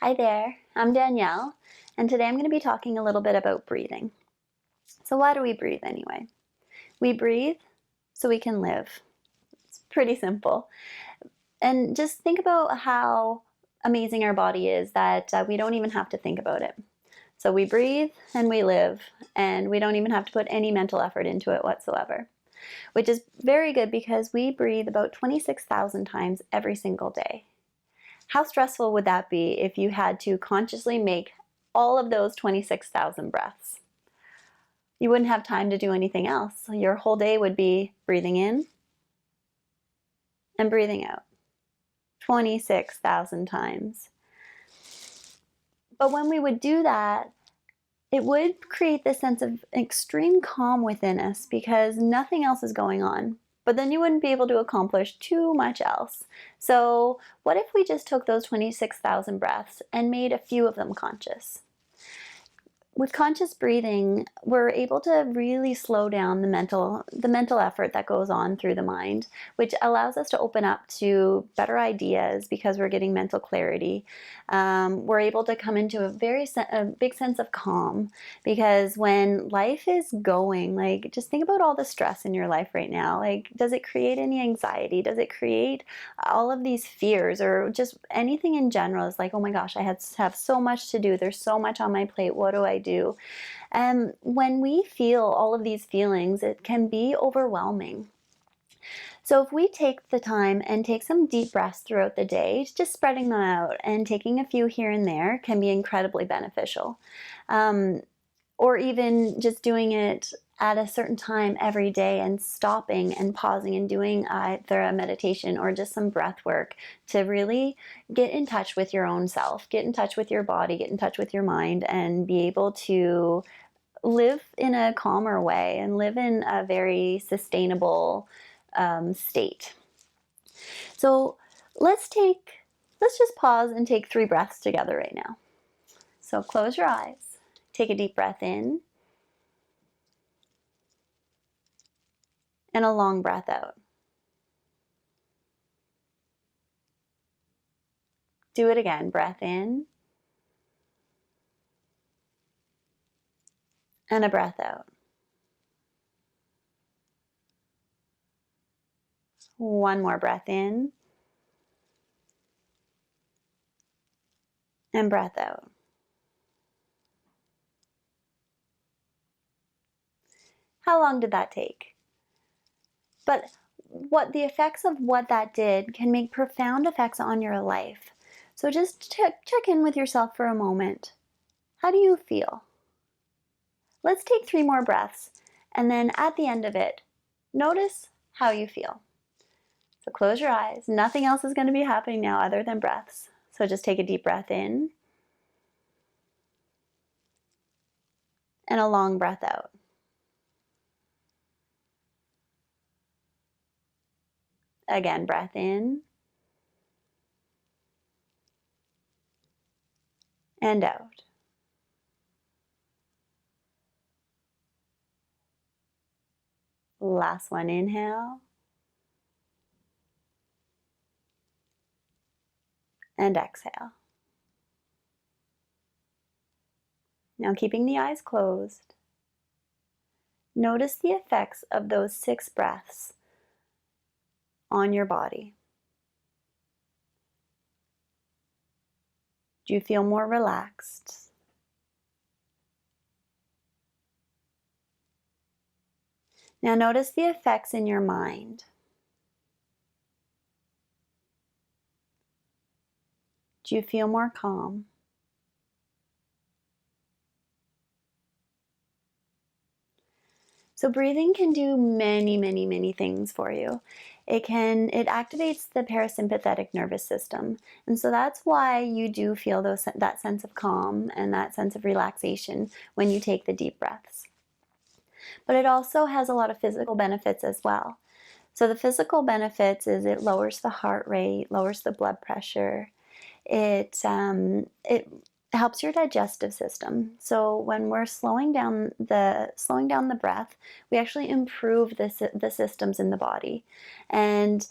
Hi there, I'm Danielle, and today I'm going to be talking a little bit about breathing. So why do we breathe anyway? We breathe so we can live. It's pretty simple. And just think about how amazing our body is that we don't even have to think about it. So we breathe and we live, and we don't even have to put any mental effort into it whatsoever, which is very good because we breathe about 26,000 times every single day. How stressful would that be if you had to consciously make all of those 26,000 breaths? You wouldn't have time to do anything else. Your whole day would be breathing in and breathing out 26,000 times. But when we would do that, it would create this sense of extreme calm within us because nothing else is going on. But then you wouldn't be able to accomplish too much else. So what if we just took those 26,000 breaths and made a few of them conscious? With conscious breathing, we're able to really slow down the mental effort that goes on through the mind, which allows us to open up to better ideas because we're getting mental clarity. We're able to come into a big sense of calm because when life is going, like, just think about all the stress in your life right now. Like, does it create any anxiety? Does it create all of these fears, or just anything in general? Is like, oh my gosh, I have so much to do. There's so much on my plate. What do I do? And when we feel all of these feelings, it can be overwhelming. So if we take the time and take some deep breaths throughout the day, just spreading them out and taking a few here and there can be incredibly beneficial. Or even just doing it at a certain time every day and stopping and pausing and doing either a meditation or just some breath work to really get in touch with your own self, get in touch with your body, get in touch with your mind, and be able to live in a calmer way and live in a very sustainable state. So let's just pause and take 3 breaths together right now. So close your eyes. Take a deep breath in and a long breath out. Do it again. Breath in and a breath out. One more breath in and breath out. How long did that take? But what the effects of what that did can make profound effects on your life. So just check in with yourself for a moment. How do you feel? Let's take 3 more breaths, and then at the end of it, notice how you feel. So close your eyes. Nothing else is going to be happening now other than breaths. So just take a deep breath in and a long breath out. Again, breath in and out. Last one, inhale and exhale. Now, keeping the eyes closed, notice the effects of those 6 breaths on your body. Do you feel more relaxed? Now notice the effects in your mind. Do you feel more calm? So breathing can do many, many, many things for you. It activates the parasympathetic nervous system. And so that's why you do feel that sense of calm and that sense of relaxation when you take the deep breaths. But it also has a lot of physical benefits as well. So the physical benefits is it lowers the heart rate, lowers the blood pressure. It helps your digestive system. So when we're slowing down the breath, we actually improve the systems in the body, and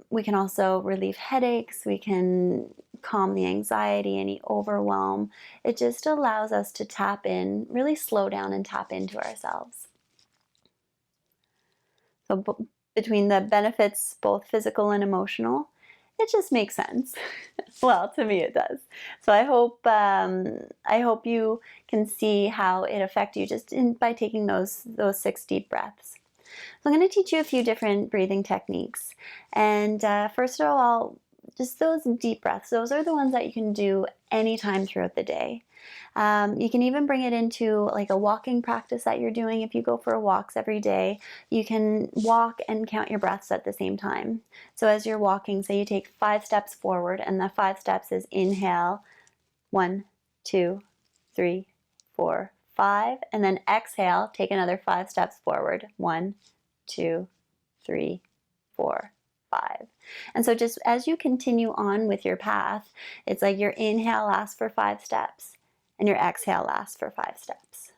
we can also relieve headaches. We can calm the anxiety, any overwhelm. It just allows us to tap in, really slow down and tap into ourselves. So between the benefits, both physical and emotional, it just makes sense. Well, to me it does. So I hope you can see how it affects you just by taking those 6 deep breaths. So I'm going to teach you a few different breathing techniques. And first of all, just those deep breaths, those are the ones that you can do anytime throughout the day. You can even bring it into like a walking practice that you're doing. If you go for walks every day, you can walk and count your breaths at the same time. So as you're walking, say you take 5 steps forward, and the 5 steps is inhale, 1, 2, 3, 4, 5, and then exhale, take another 5 steps forward, 1, 2, 3, 4, 5. And so just as you continue on with your path, it's like your inhale lasts for 5 steps and your exhale lasts for 5 steps.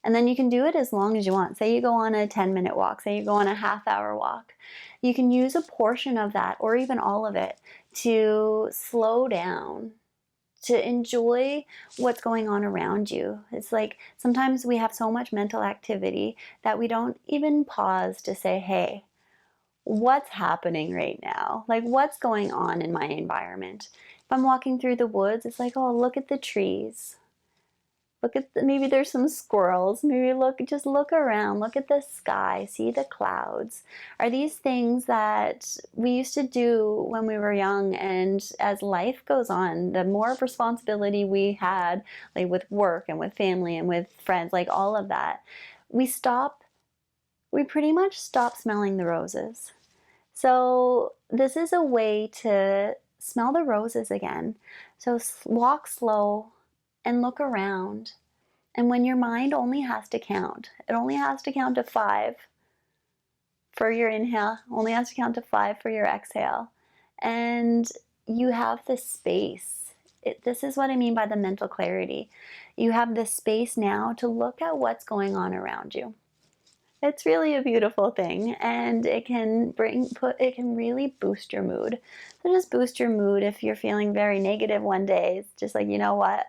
And then you can do it as long as you want. Say you go on a 10-minute walk, say you go on a half-hour walk. You can use a portion of that or even all of it to slow down, to enjoy what's going on around you. It's like sometimes we have so much mental activity that we don't even pause to say, hey, what's happening right now? Like, what's going on in my environment? If I'm walking through the woods, it's like, oh, look at the trees. Look at maybe there's some squirrels. Maybe just look around, look at the sky, see the clouds. Are these things that we used to do when we were young, and as life goes on, the more responsibility we had, like with work and with family and with friends, like all of that, we pretty much stop smelling the roses. So this is a way to smell the roses again. So walk slow and look around. And when your mind only has to count, it only has to count to 5 for your inhale, only has to count to 5 for your exhale. And you have the space. This is what I mean by the mental clarity. You have the space now to look at what's going on around you. It's really a beautiful thing, and it can really boost your mood. So just boost your mood if you're feeling very negative one day. It's just like, you know what?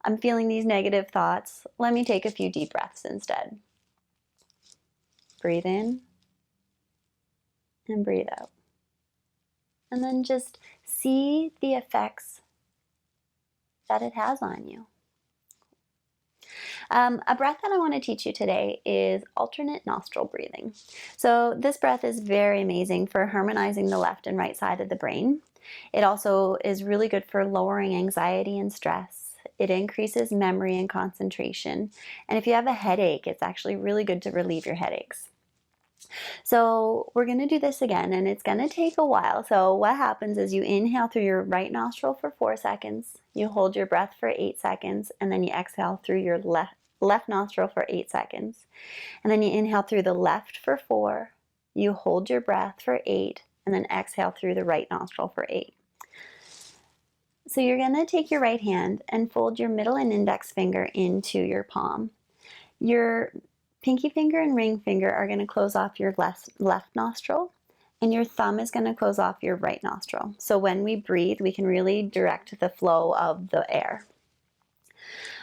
I'm feeling these negative thoughts. Let me take a few deep breaths instead. Breathe in and breathe out. And then just see the effects that it has on you. A breath that I want to teach you today is alternate nostril breathing. So this breath is very amazing for harmonizing the left and right side of the brain. It also is really good for lowering anxiety and stress. It increases memory and concentration. And if you have a headache, it's actually really good to relieve your headaches. So we're going to do this again, and it's going to take a while. So what happens is you inhale through your right nostril for 4 seconds, you hold your breath for 8 seconds, and then you exhale through your left nostril for 8 seconds. And then you inhale through the left for 4, you hold your breath for 8, and then exhale through the right nostril for 8. So you're going to take your right hand and fold your middle and index finger into your palm. Your pinky finger and ring finger are going to close off your left nostril, and your thumb is going to close off your right nostril. So when we breathe, we can really direct the flow of the air.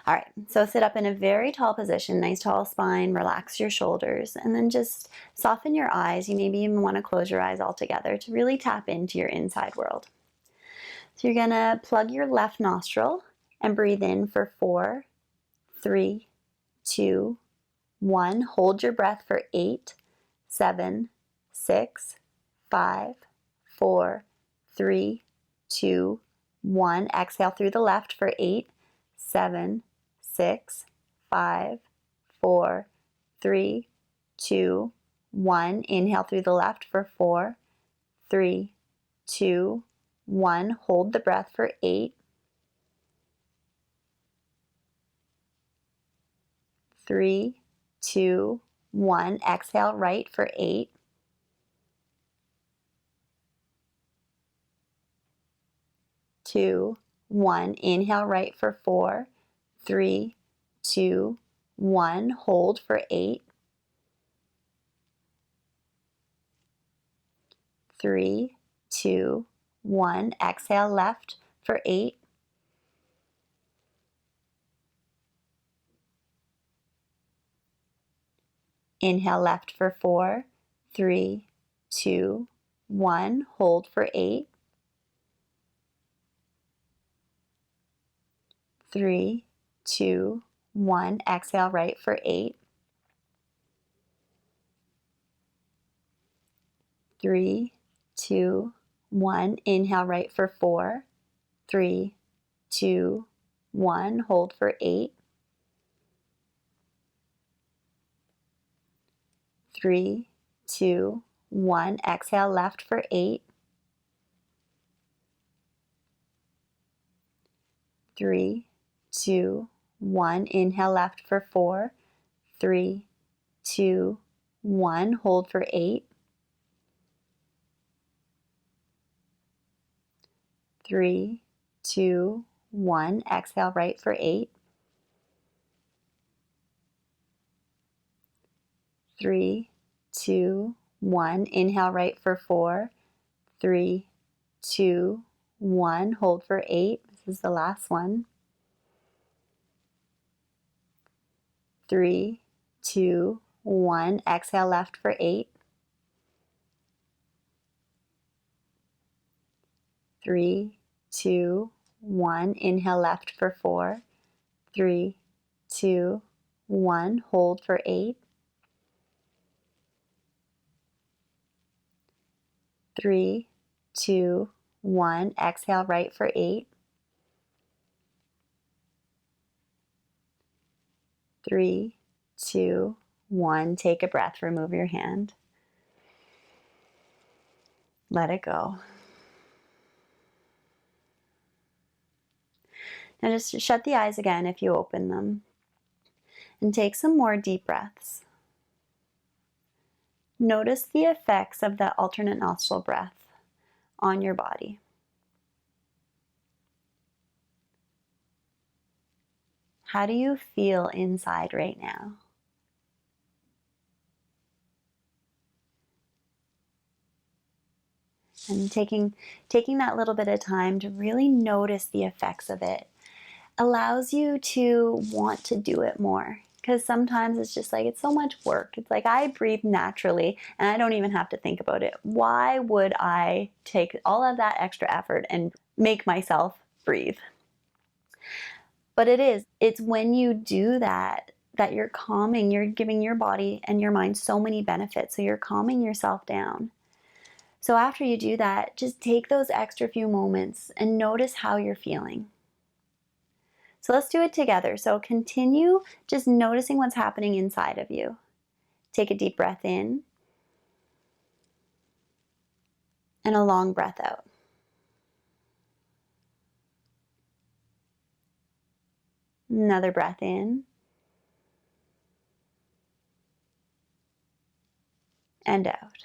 All right, so sit up in a very tall position, nice tall spine, relax your shoulders, and then just soften your eyes. You maybe even want to close your eyes altogether to really tap into your inside world. So you're going to plug your left nostril and breathe in for 4, 3, 2, 1. Hold your breath for 8, 7, 6, 5, 4, 3, 2, 1. Exhale through the left for 8, 7, 6, 5, 4, 3, 2, 1. Inhale through the left for 4, 3, 2, 1. Hold the breath for 8, 3, 2, 1. Exhale right for 8, 2, 1. Inhale right for 4, 3, 2, 1. Hold for 8, 3, 2, 1. Exhale left for 8. Inhale left for 4, 3, 2, 1. Hold for 8, 3, 2, 1. Exhale right for 8, 3, 2, 1. Inhale right for 4, 3, 2, 1. Hold for 8, 3, 2, 1. Exhale left for 8, 3, 2, 1. Inhale left for 4, 3, 2, 1. Hold for 8, 3, 2, 1. Exhale right for 8, 3, 2, 1. Inhale right for 4, 3, 2, 1. Hold for 8. This is the last one. 3, 2, 1. Exhale left for 8, 3, 2, 1. Inhale left for 4, 3, 2, 1. Hold for 8, 3, 2, 1. Exhale right for 8, 3, 2, 1. Take a breath. Remove your hand. Let it go. Now just shut the eyes again if you open them. And take some more deep breaths. Notice the effects of the alternate nostril breath on your body. How do you feel inside right now? And taking that little bit of time to really notice the effects of it allows you to want to do it more. Because sometimes it's just like, it's so much work. It's like I breathe naturally and I don't even have to think about it. Why would I take all of that extra effort and make myself breathe? But it's when you do that you're calming, you're giving your body and your mind so many benefits. So you're calming yourself down. So after you do that, just take those extra few moments and notice how you're feeling. So let's do it together. So continue just noticing what's happening inside of you. Take a deep breath in and a long breath out. Another breath in and out.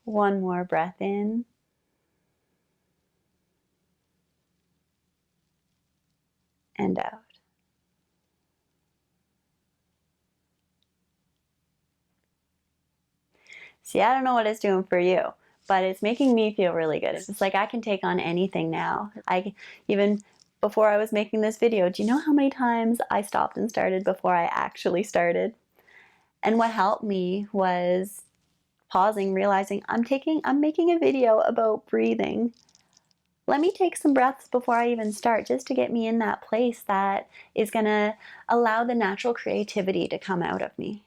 One more breath in and out. See, I don't know what it's doing for you, but it's making me feel really good. It's just like I can take on anything now. Even before I was making this video, do you know how many times I stopped and started before I actually started? And what helped me was pausing, realizing I'm making a video about breathing. Let me take some breaths before I even start, just to get me in that place that is gonna allow the natural creativity to come out of me.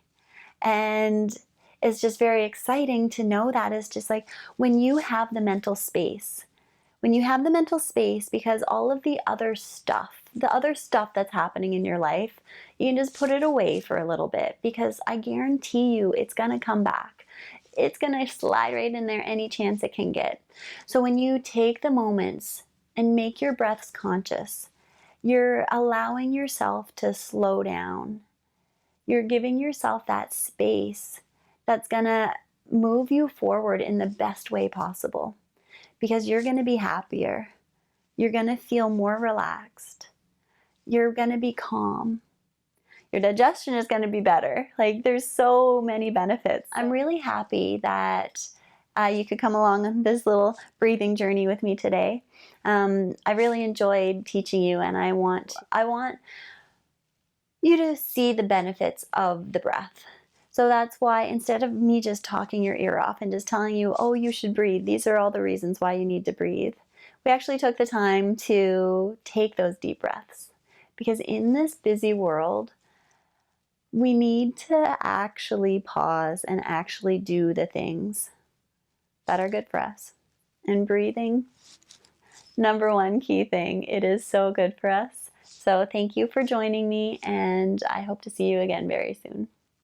And it's just very exciting to know that. It's just like when you have the mental space, because all of the other stuff that's happening in your life, you can just put it away for a little bit, because I guarantee you it's gonna come back. It's gonna slide right in there any chance it can get. So when you take the moments and make your breaths conscious, you're allowing yourself to slow down. You're giving yourself that space that's gonna move you forward in the best way possible, because you're gonna be happier. You're gonna feel more relaxed. You're gonna be calm. Your digestion is going to be better. Like, there's so many benefits. I'm really happy that you could come along on this little breathing journey with me today. I really enjoyed teaching you, and I want you to see the benefits of the breath. So that's why, instead of me just talking your ear off and just telling you, oh, you should breathe, these are all the reasons why you need to breathe, we actually took the time to take those deep breaths. Because in this busy world, we need to actually pause and actually do the things that are good for us. And breathing, number one key thing, it is so good for us. So thank you for joining me, and I hope to see you again very soon.